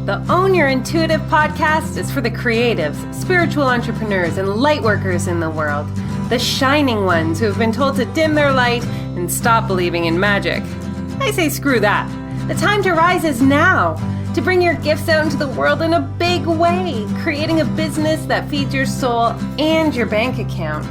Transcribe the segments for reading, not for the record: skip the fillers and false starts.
The Own Your Intuitive podcast is for the creatives, spiritual entrepreneurs, and light workers in the world. The shining ones who have been told to dim their light and stop believing in magic. I say screw that. The time to rise is now. To bring your gifts out into the world in a big way, creating a business that feeds your soul and your bank account.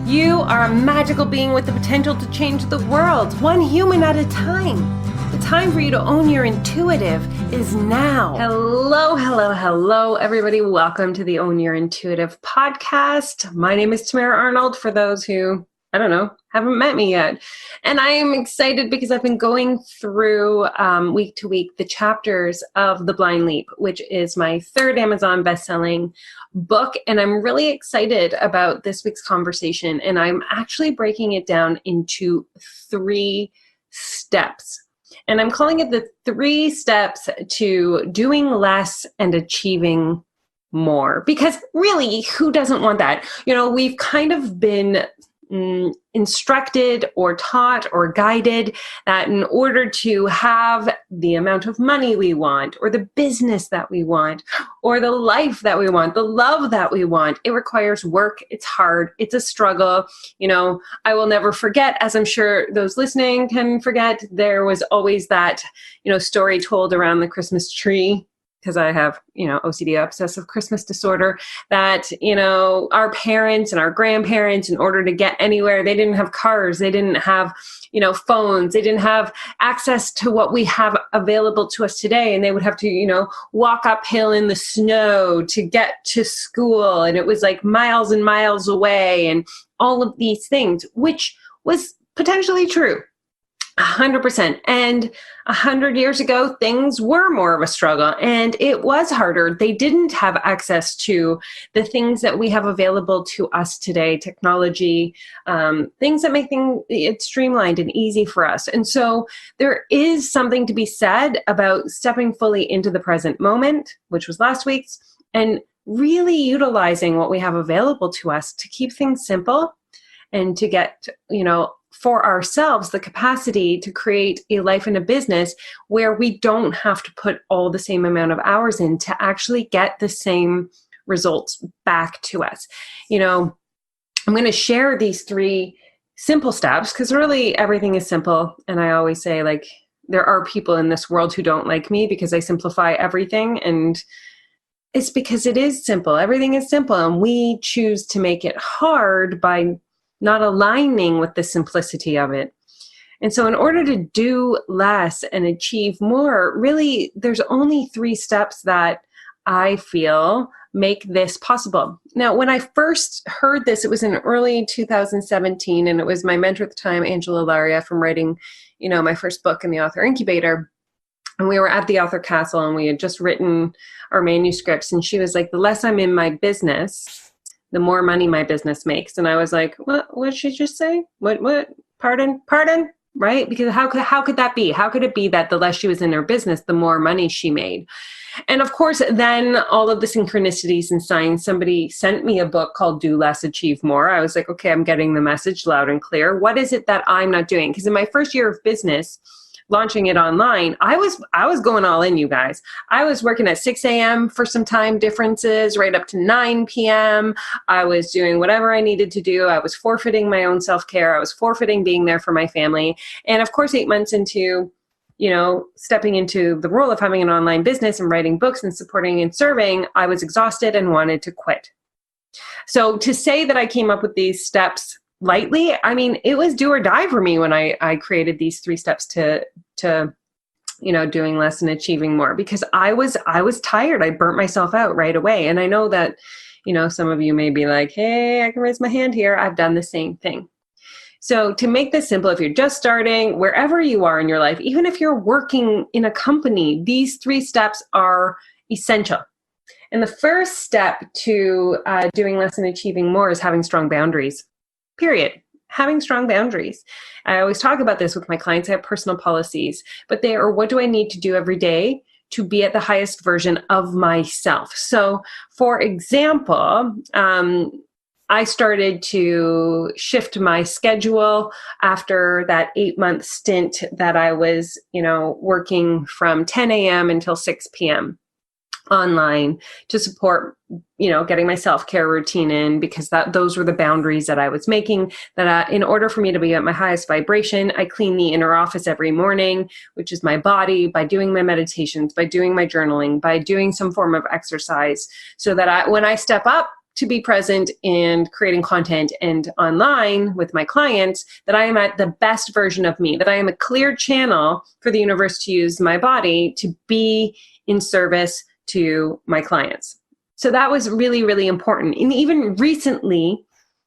You are a magical being with the potential to change the world, one human at a time. The time for you to own your intuitive is now. Hello, everybody. Welcome to the Own Your Intuitive podcast. My name is Tamara Arnold, for those who, haven't met me yet. And I am excited because I've been going through week to week the chapters of The Blind Leap, which is my third Amazon bestselling book. And I'm really excited about this week's conversation. And I'm actually breaking it down into 3 steps. And I'm calling it the 3 steps to doing less and achieving more. Because really, who doesn't want that? We've kind of been instructed or taught or guided that in order to have the amount of money we want, or the business that we want, or the life that we want, the love that we want, it requires work. It's hard. It's a struggle. I will never forget, as I'm sure those listening can forget, there was always that, story told around the Christmas tree, because I have, OCD, obsessive Christmas disorder, that, our parents and our grandparents, in order to get anywhere, they didn't have cars, they didn't have, phones, they didn't have access to what we have available to us today. And they would have to, walk uphill in the snow to get to school. And it was like miles and miles away and all of these things, which was potentially true. 100%. And 100 years ago, things were more of a struggle and it was harder. They didn't have access to the things that we have available to us today, technology, things that make it streamlined and easy for us. And so there is something to be said about stepping fully into the present moment, which was last week's, and really utilizing what we have available to us to keep things simple and to get, for ourselves, the capacity to create a life and a business where we don't have to put all the same amount of hours in to actually get the same results back to us. I'm going to share these 3 simple steps because really everything is simple. And I always say, there are people in this world who don't like me because I simplify everything. And it's because it is simple. Everything is simple. And we choose to make it hard by not aligning with the simplicity of it. And so in order to do less and achieve more, really, there's only 3 steps that I feel make this possible. Now, when I first heard this, it was in early 2017, and it was my mentor at the time, Angela Laria, from writing, my first book in the Author Incubator. And we were at the Author Castle, and we had just written our manuscripts. And she was like, the less I'm in my business, the more money my business makes. And I was like, what did she just say? What? Pardon? Right? Because how could that be? How could it be that the less she was in her business, the more money she made? And of course, then all of the synchronicities and signs, somebody sent me a book called Do Less, Achieve More. I was like, okay, I'm getting the message loud and clear. What is it that I'm not doing? Because in my first year of business, launching it online, I was going all in, you guys. I was working at 6 a.m. for some time differences, right up to 9 p.m. I was doing whatever I needed to do. I was forfeiting my own self-care. I was forfeiting being there for my family. And of course, 8 months into, stepping into the role of having an online business and writing books and supporting and serving, I was exhausted and wanted to quit. So to say that I came up with these steps lightly, it was do or die for me when I created these 3 steps to doing less and achieving more, because I was tired. I burnt myself out right away. And I know that, some of you may be like, hey, I can raise my hand here. I've done the same thing. So to make this simple, if you're just starting, wherever you are in your life, even if you're working in a company, these 3 steps are essential. And the first step to doing less and achieving more is having strong boundaries. Period. Having strong boundaries. I always talk about this with my clients. I have personal policies, but they are, what do I need to do every day to be at the highest version of myself? So for example, I started to shift my schedule after that 8-month stint that I was, working from 10 a.m. until 6 p.m. online to support, getting my self-care routine in, because those were the boundaries that I was making, that in order for me to be at my highest vibration, I clean the inner office every morning, which is my body, by doing my meditations, by doing my journaling, by doing some form of exercise, so that when I step up to be present and creating content and online with my clients, that I am at the best version of me, that I am a clear channel for the universe to use my body to be in service to my clients. So that was really, really important. And even recently,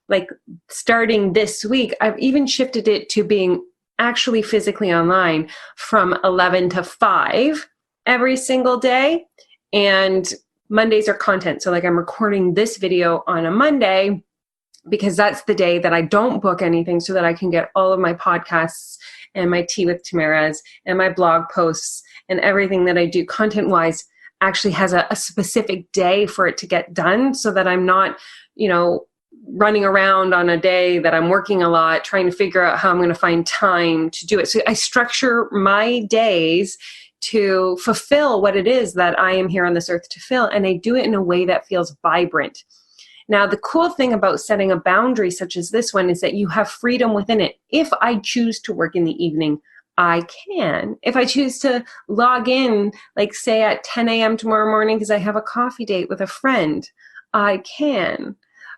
like starting this week, I've even shifted it to being actually physically online from 11 to 5 every single day. And Mondays are content. So like I'm recording this video on a Monday because that's the day that I don't book anything, so that I can get all of my podcasts and my Tea with Tamara's and my blog posts and everything that I do content-wise actually has a specific day for it to get done, so that I'm not, running around on a day that I'm working a lot, trying to figure out how I'm going to find time to do it. So I structure my days to fulfill what it is that I am here on this earth to fill. And I do it in a way that feels vibrant. Now, the cool thing about setting a boundary such as this one is that you have freedom within it. If I choose to work in the evening, I can. If I choose to log in, like say at 10 a.m. tomorrow morning because I have a coffee date with a friend, I can,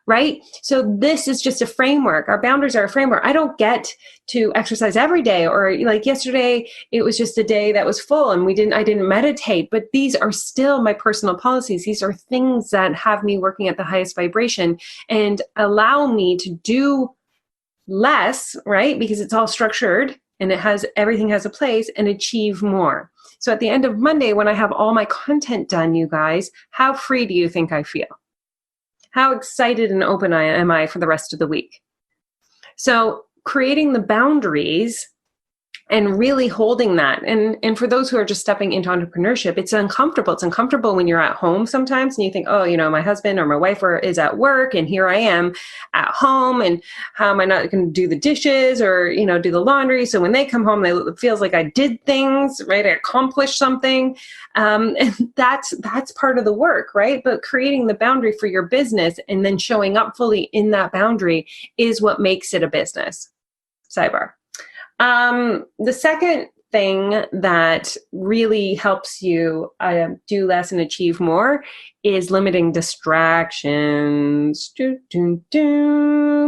right? So this is just a framework. Our boundaries are a framework. I don't get to exercise every day, or like yesterday, it was just a day that was full and I didn't meditate, but these are still my personal policies. These are things that have me working at the highest vibration and allow me to do less, right? Because it's all structured and everything has a place, and achieve more. So at the end of Monday, when I have all my content done, you guys, how free do you think I feel? How excited and open am I for the rest of the week? So creating the boundaries and really holding that. And for those who are just stepping into entrepreneurship, it's uncomfortable. It's uncomfortable when you're at home sometimes and you think, oh, my husband or my wife is at work and here I am at home, and how am I not going to do the dishes or, do the laundry? So when they come home, it feels like I did things, right? I accomplished something. And that's part of the work, right? But creating the boundary for your business and then showing up fully in that boundary is what makes it a business. Sidebar. The second thing that really helps you do less and achieve more is limiting distractions.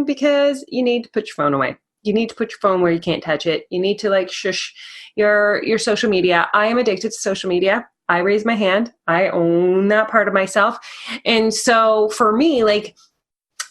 Because you need to put your phone away. You need to put your phone where you can't touch it. You need to shush your social media. I am addicted to social media. I raise my hand. I own that part of myself. And so for me,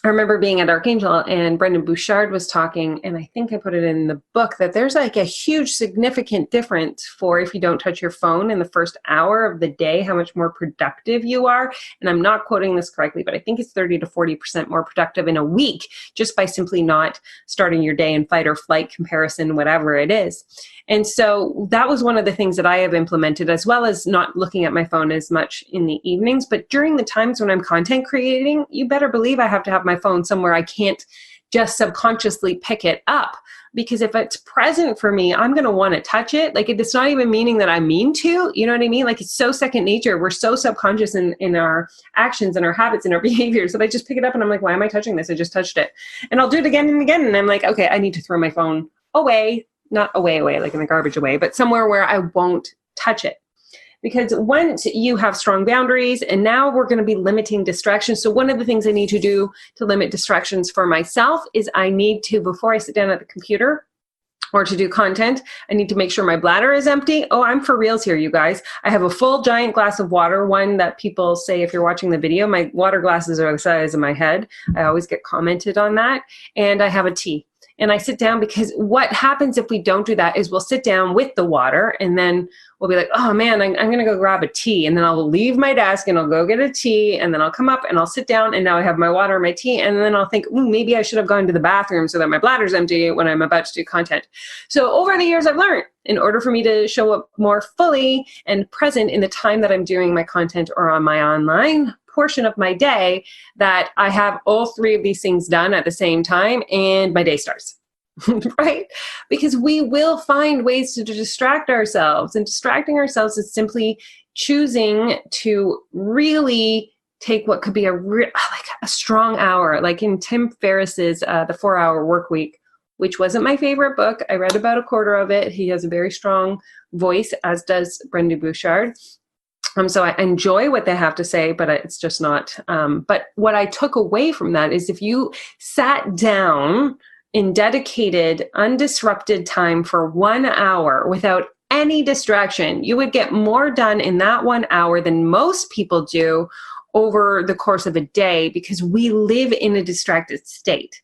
I remember being at Archangel and Brendan Bouchard was talking, and I think I put it in the book, that there's a huge significant difference for if you don't touch your phone in the first hour of the day, how much more productive you are. And I'm not quoting this correctly, but I think it's 30 to 40% more productive in a week just by simply not starting your day in fight or flight comparison, whatever it is. And so that was one of the things that I have implemented, as well as not looking at my phone as much in the evenings. But during the times when I'm content creating, you better believe I have to have my phone somewhere I can't just subconsciously pick it up. Because if it's present for me, I'm going to want to touch it. It's not even meaning that I mean to, you know what I mean? It's so second nature. We're so subconscious in our actions and our habits and our behaviors that I just pick it up and I'm like, why am I touching this? I just touched it. And I'll do it again and again. And I'm like, okay, I need to throw my phone away. Not away, like in the garbage away, but somewhere where I won't touch it. Because once you have strong boundaries, and now we're going to be limiting distractions. So one of the things I need to do to limit distractions for myself is I need to, before I sit down at the computer or to do content, I need to make sure my bladder is empty. Oh, I'm for reals here, you guys. I have a full giant glass of water, one that people say, if you're watching the video, my water glasses are the size of my head. I always get commented on that. And I have a tea. And I sit down, because what happens if we don't do that is we'll sit down with the water and then we'll be like, oh man, I'm going to go grab a tea. And then I'll leave my desk and I'll go get a tea. And then I'll come up and I'll sit down and now I have my water and my tea. And then I'll think, maybe I should have gone to the bathroom so that my bladder's empty when I'm about to do content. So over the years, I've learned, in order for me to show up more fully and present in the time that I'm doing my content or on my online portion of my day, that I have all three of these things done at the same time and my day starts. Right? Because we will find ways to distract ourselves, and distracting ourselves is simply choosing to really take what could be like a strong hour, like in Tim Ferriss's The 4-Hour Work Week, which wasn't my favorite book. I read about a quarter of it. He has a very strong voice, as does Brendon Burchard. So I enjoy what they have to say, but it's just not. But what I took away from that is if you sat down in dedicated, undisrupted time for 1 hour without any distraction, you would get more done in that 1 hour than most people do over the course of a day, because we live in a distracted state.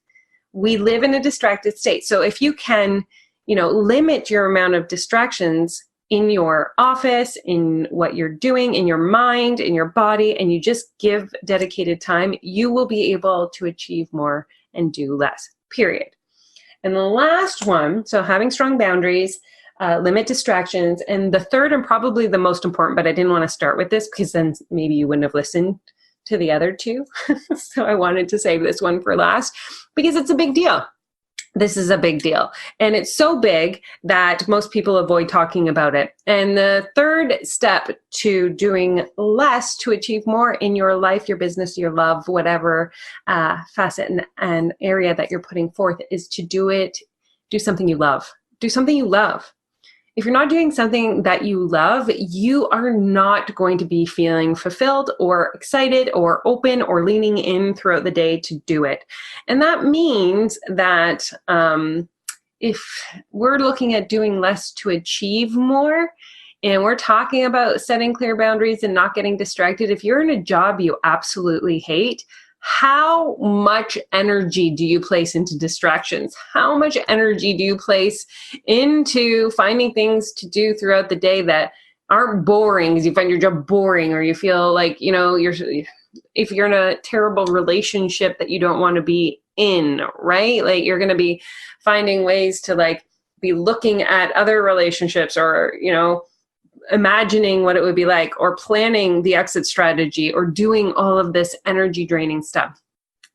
So if you can, limit your amount of distractions in your office, in what you're doing, in your mind, in your body, and you just give dedicated time, you will be able to achieve more and do less, period. And the last one, so having strong boundaries, limit distractions. And the third, and probably the most important, but I didn't want to start with this because then maybe you wouldn't have listened to the other two. So I wanted to save this one for last because it's a big deal. This is a big deal. And it's so big that most people avoid talking about it. And the third step to doing less to achieve more in your life, your business, your love, whatever facet and area that you're putting forth is to do something you love. Do something you love. If you're not doing something that you love, you are not going to be feeling fulfilled or excited or open or leaning in throughout the day to do it. And that means that if we're looking at doing less to achieve more, and we're talking about setting clear boundaries and not getting distracted, if you're in a job you absolutely hate, how much energy do you place into distractions? How much energy do you place into finding things to do throughout the day that aren't boring because you find your job boring, or you feel like, if you're in a terrible relationship that you don't want to be in, right? Like you're going to be finding ways to like be looking at other relationships, or, imagining what it would be like, or planning the exit strategy, or doing all of this energy draining stuff.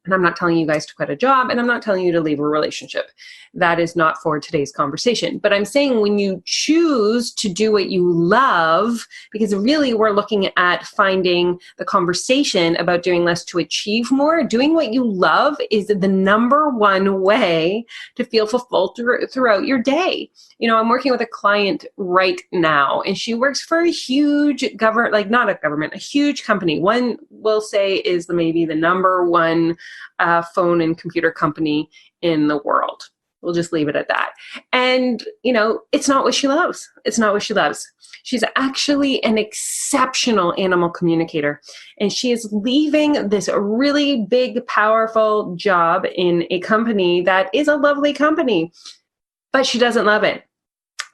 And I'm not telling you guys to quit a job, and I'm not telling you to leave a relationship. That is not for today's conversation. But I'm saying when you choose to do what you love, because really we're looking at finding the conversation about doing less to achieve more, doing what you love is the number one way to feel fulfilled throughout your day. I'm working with a client right now, and she works for a huge a huge company. One will say is maybe the number one phone and computer company in the world. We'll just leave it at that. And, it's not what she loves. It's not what she loves. She's actually an exceptional animal communicator. And she is leaving this really big, powerful job in a company that is a lovely company, but she doesn't love it.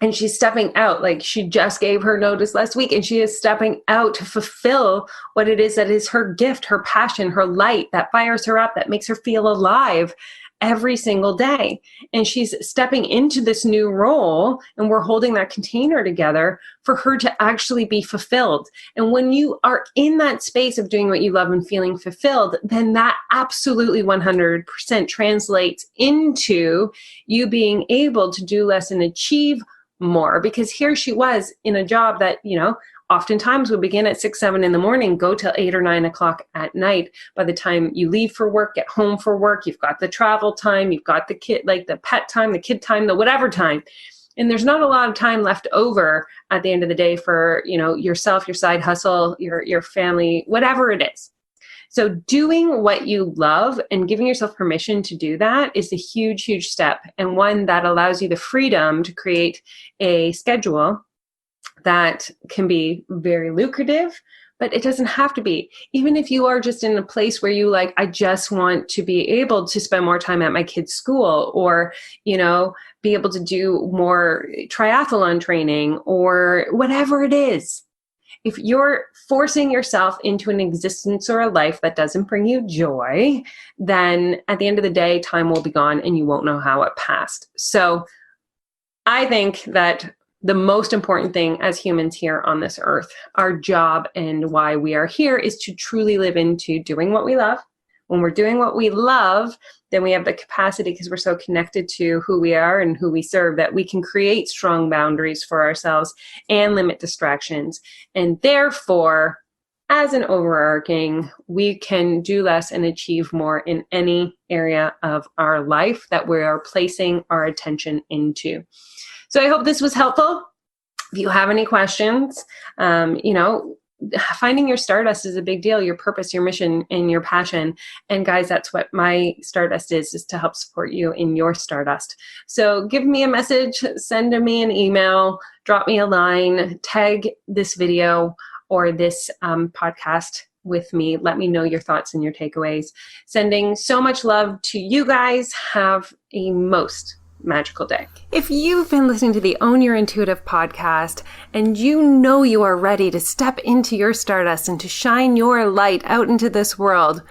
And she's stepping out. Like, she just gave her notice last week, and she is stepping out to fulfill what it is that is her gift, her passion, her light that fires her up, that makes her feel alive every single day. And she's stepping into this new role, and we're holding that container together for her to actually be fulfilled. And when you are in that space of doing what you love and feeling fulfilled, then that absolutely 100% translates into you being able to do less and achieve more. Because here she was in a job that, oftentimes would begin at 6, 7 in the morning, go till 8 or 9 o'clock at night. By the time you leave for work, get home for work, you've got the travel time, you've got the kid, like the pet time, the kid time, the whatever time. And there's not a lot of time left over at the end of the day for, yourself, your side hustle, your family, whatever it is. So doing what you love and giving yourself permission to do that is a huge, huge step, and one that allows you the freedom to create a schedule that can be very lucrative, but it doesn't have to be. Even if you are just in a place where you I just want to be able to spend more time at my kid's school, or, be able to do more triathlon training, or whatever it is. If you're forcing yourself into an existence or a life that doesn't bring you joy, then at the end of the day, time will be gone and you won't know how it passed. So I think that the most important thing as humans here on this earth, our job and why we are here, is to truly live into doing what we love When we're doing what we love, then we have the capacity, because we're so connected to who we are and who we serve, that we can create strong boundaries for ourselves and limit distractions. And therefore, as an overarching, we can do less and achieve more in any area of our life that we are placing our attention into. So I hope this was helpful. If you have any questions, finding your stardust is a big deal, your purpose, your mission, and your passion. And guys, that's what my stardust is to help support you in your stardust. So give me a message, send me an email, drop me a line, tag this video or this podcast with me. Let me know your thoughts and your takeaways. Sending so much love to you guys. Have a most magical day. If you've been listening to the Own Your Intuitive podcast and you know you are ready to step into your stardust and to shine your light out into this world,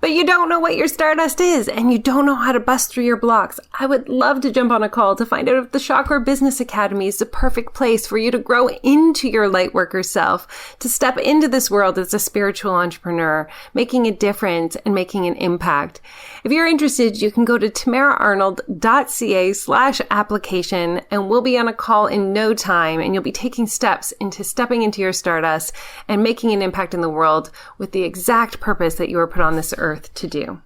but you don't know what your stardust is and you don't know how to bust through your blocks, I would love to jump on a call to find out if the Chakra Business Academy is the perfect place for you to grow into your light worker self, to step into this world as a spiritual entrepreneur, making a difference and making an impact. If you're interested, you can go to tamaraarnold.ca/application and we'll be on a call in no time, and you'll be taking steps into stepping into your stardust and making an impact in the world with the exact purpose that you were put on this earth to do.